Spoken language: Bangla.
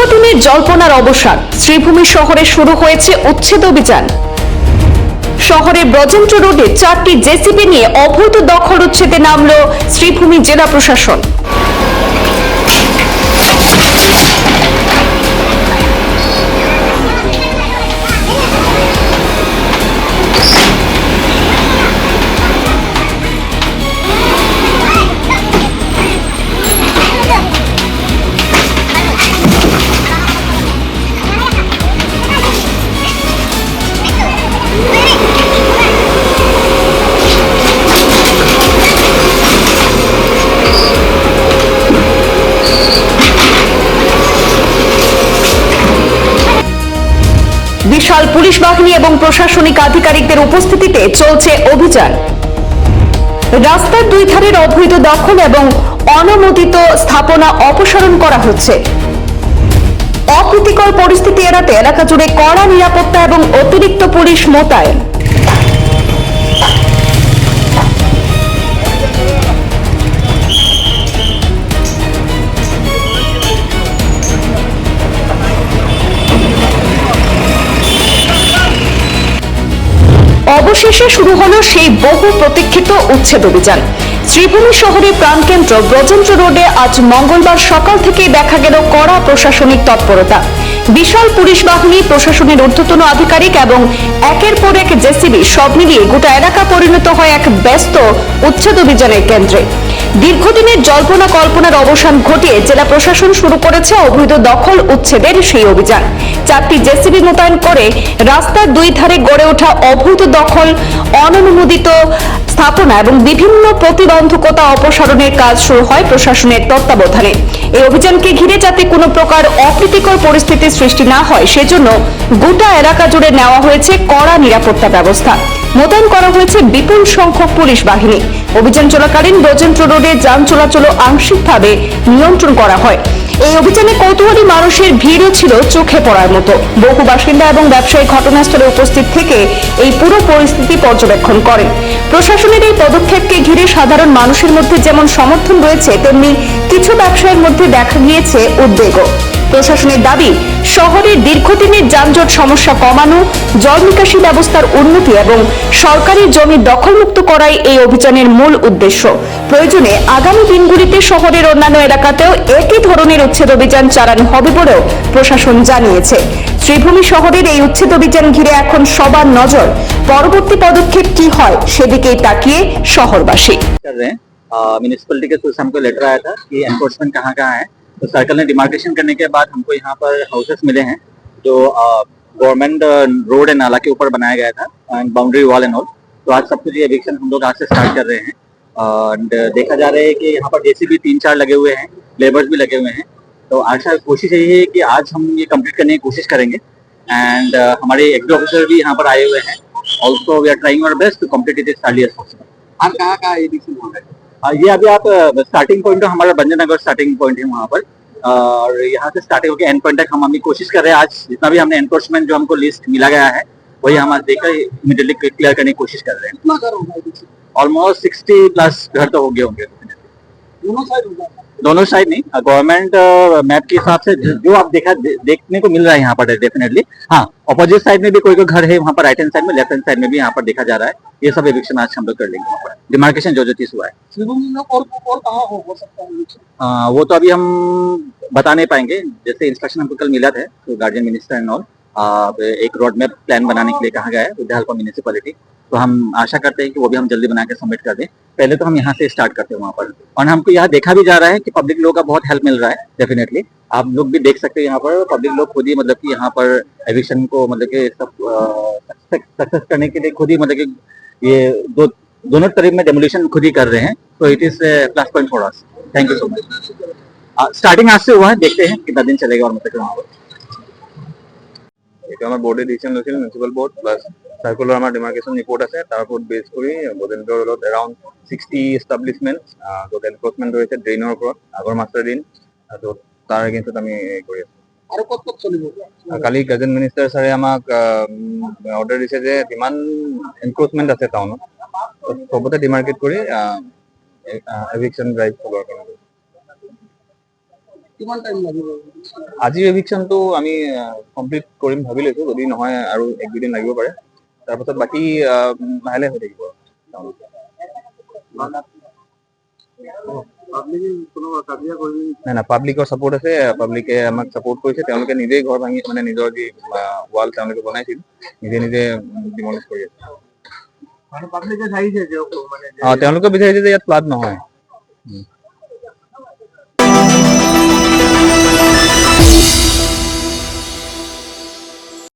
দীর্ঘদিনের জল্পনার অবসান, শ্রীভূমি শহরে শুরু হয়েছে উচ্ছেদ অভিযান। শহরের ব্রজেন্দ্র রোডে 4টি জেসিবি নিয়ে অবৈধ দখল উচ্ছেদে নামল শ্রীভূমি জেলা প্রশাসন। বিশাল পুলিশ বাহিনী এবং প্রশাসনিক আধিকারিকদের উপস্থিতিতে চলছে অভিযান। রাস্তার দুই ধারের অবৈধ দখল এবং অনুমোদিত স্থাপনা অপসারণ করা হচ্ছে। অপ্রীতিকর পরিস্থিতি এড়াতে এলাকা জুড়ে কড়া নিরাপত্তা এবং অতিরিক্ত পুলিশ মোতায়েন। অবশেষে শুরু হলো সেই বহু প্রতীক্ষিত উচ্ছেদ অভিযান। শ্রীভূমি শহরের প্রাণকেন্দ্র ব্রজেন্দ্র রোডে আজ মঙ্গলবার সকাল থেকেই দেখা গেল কড়া প্রশাসনিক তৎপরতা। বিশাল পুলিশ বাহিনী, প্রশাসনের ঊর্ধ্বতন আধিকারিক এবং একের পর এক জেসিবি সব মিলিয়ে গোটা এলাকা পরিণত হয় এক ব্যস্ত উচ্ছেদ অভিযানের কেন্দ্রে। দীর্ঘদিনের জল্পনা কল্পনার অবসান ঘটিয়ে জেলা প্রশাসন শুরু করেছে অবৈধ দখল উচ্ছেদের সেই অভিযান। 4টি জেসিবি মোতায়েন করে রাস্তার দুই ধারে গড়ে ওঠা অবৈধ দখল, অননুমোদিত স্থাপনা এবং বিভিন্ন প্রতিবন্ধকতা অপসারণের কাজ শুরু হয় প্রশাসনের তত্ত্বাবধানে। এই অভিযানকে ঘিরে যাতে কোনো প্রকার অপ্রীতিকর পরিস্থিতির সৃষ্টি না হয় সেজন্য গোটা এলাকা জুড়ে নেওয়া হয়েছে কড়া নিরাপত্তা ব্যবস্থা। মোতায়েন করা হয়েছে বিপুল সংখ্যক পুলিশ বাহিনী। অভিযান চলাকালীন ব্রজেন্দ্র রোডে যান চলাচল আংশিকভাবে নিয়ন্ত্রণ করা হয়। এই অভিযানে কৌতূহলী মানুষের ভিড়ও ছিল চোখে পড়ার মতো। বহু বাসিন্দা এবং ব্যবসায়ী ঘটনাস্থলে উপস্থিত থেকে এই পুরো পরিস্থিতি পর্যবেক্ষণ করেন। প্রশাসনের এই পদক্ষেপকে ঘিরে সাধারণ মানুষের মধ্যে যেমন সমর্থন রয়েছে, তেমনি কিছু ব্যবসায়ীর মধ্যে দেখা গিয়েছে উদ্বেগও। প্রশাসনের দাবি, শহরের দীর্ঘদিনের যানজট সমস্যা কমানো, জল নিকাশি ব্যবস্থার উন্নতি এবং সরকারি জমি দখলমুক্ত করাই এই অভিযানের মূল উদ্দেশ্য। প্রয়োজনে আগামী দিনগুলিতে শহরের অন্যান্য এলাকাতেও একই ধরনের উচ্ছেদ অভিযান চালানো হবে বলেও প্রশাসন জানিয়েছে। শ্রীভূমি শহরের এই উচ্ছেদ অভিযান ঘিরে এখন সবার নজর। পরবর্তী পদক্ষেপ কি হয় সেদিকেই তাকিয়ে শহরবাসী। म्युनिसिपैलिटी के थ्रू से हमको लेटर आया था कि एनफोर्समेंट कहाँ कहाँ है, तो सर्कल ने डिमार्केशन करने के बाद हमको यहाँ पर हाउसेस मिले हैं जो गवर्नमेंट रोड एंड नाला के ऊपर बनाया गया था, and boundary wall and all. तो आज सब कुछ एविक्शन हम लोग आज से स्टार्ट कर रहे हैं। एंड देखा जा रहा है कि यहाँ पर जेसीबी 3-4 लगे हुए हैं, लेबर्स भी लगे हुए हैं। तो आशा कोशिश यही है कि आज हम ये कंप्लीट करने की कोशिश करेंगे। एंड हमारे एक्टिव ऑफिसर भी यहाँ पर आए हुए हैं। Also we are trying our best to complete it is early as possible. और कहाँ एविक्शन हो रहा है? ये अभी आप स्टार्टिंग पॉइंट है हमारा भंजनगर स्टार्टिंग पॉइंट है वहाँ पर, और यहाँ से स्टार्टिंग होकर एंड पॉइंट तक हम अभी कोशिश कर रहे हैं। आज जितना भी हमने एनफोर्समेंट जो हमको लिस्ट मिला गया है वही हम आज देखकर इमीडिएटली क्लियर करने की कोशिश कर रहे हैं। ऑलमोस्ट 60+ घर तो हो गए होंगे। दोनों साइड नहीं, गवर्नमेंट मैप के हिसाब से जो आप देखने को मिल रहा है यहाँ पर डेफिनेटली। हाँ, अपोजिट साइड में भी कोई घर है वहाँ पर, राइट हैंड साइड में, लेफ्ट हैंड साइड में भी यहाँ पर देखा जा रहा है। ये सब एविक्शन आज हम लोग कर लेंगे वहाँ पर, डिमार्केशन जो चीज हुआ है। वो तो अभी हम बता नहीं पाएंगे। जैसे इंस्ट्रक्शन हमको कल मिला था तो गार्जियन मिनिस्टर एंड ऑल, एक रोड मैप प्लान बनाने के लिए कहा गया है विद्यालय म्युनिसिपैलिटी। तो हम आशा करते हैं कि वो भी हम जल्दी बना के सबमिट कर दें। पहले तो हम यहाँ से स्टार्ट करते हैं वहाँ पर, और हमको यहाँ देखा भी जा रहा है कि पब्लिक लोगों का बहुत हेल्प मिल रहा है डेफिनेटली। आप लोग भी देख सकते हैं यहाँ पर पब्लिक लोग खुद ही मतलब कि यहाँ पर एविक्शन को मतलब कि सब सक्सेस करने के लिए खुद ही मतलब कि ये दोनों तरफ में डेमोलिशन खुद ही कर रहे हैं। तो it is plus point for us. Thank you so much. Starting आज से हुआ है, देखते हैं कितना दिन चलेगा और मतलब वहाँ पर এটা আমার বোর্ডে ডিসিশন লৈছিল মিউনিসিপাল বোর্ড প্লাস সার্কুলার আমার ডিমার্কেশন রিপোর্ট আছে, তার উপর বেস কৰি বজেন্দ্ৰ ৰোডত এৰাউণ্ড 60 এষ্টাব্লিছমেণ্ট য'ত এনফোৰ্চমেণ্ট ৰয়েছে ড্ৰেইনৰ ওপৰত আগৰ মাষ্টাৰ ড্ৰেইন, য'ত তাৰ এগেইনষ্টত আমি কৰি আছো। আৰু ক'ত ক'ত চলিব? কালি গাৰ্জেন মিনিষ্টাৰ ছাৰে আমাক অৰ্ডাৰ দিছে যে যিমান এনক্ৰোচমেণ্ট আছে টাউনত চবতে ডিমাৰ্কেট কৰি এভিকশ্যন ড্ৰাইভ চলোৱাৰ কাৰণে। কিমান টাইম লাগিব? আজি এভিকশ্যনটো আমি কমপ্লিট কৰিম ভাবি লৈছো, যদি নহয় আৰু 1-2 দিন লাগিব পাৰে। তাৰপাছত বাকী লাহে লাহে হৈ থাকিব। নাই নাই, পাব্লিকৰ ছাপোৰ্ট আছে, পাব্লিকে আমাক ছাপোৰ্ট কৰিছে, তেওঁলোকে নিজেই ঘৰ ভাঙি মানে নিজৰ যি ৱাল তেওঁলোকে বনাইছিল নিজে নিজে ডিমলিছ কৰি আছে। পাব্লিকে চাইছে যে মানে তেওঁলোকে বিচাৰিছে যে ইয়াত ফ্লাড নহয়।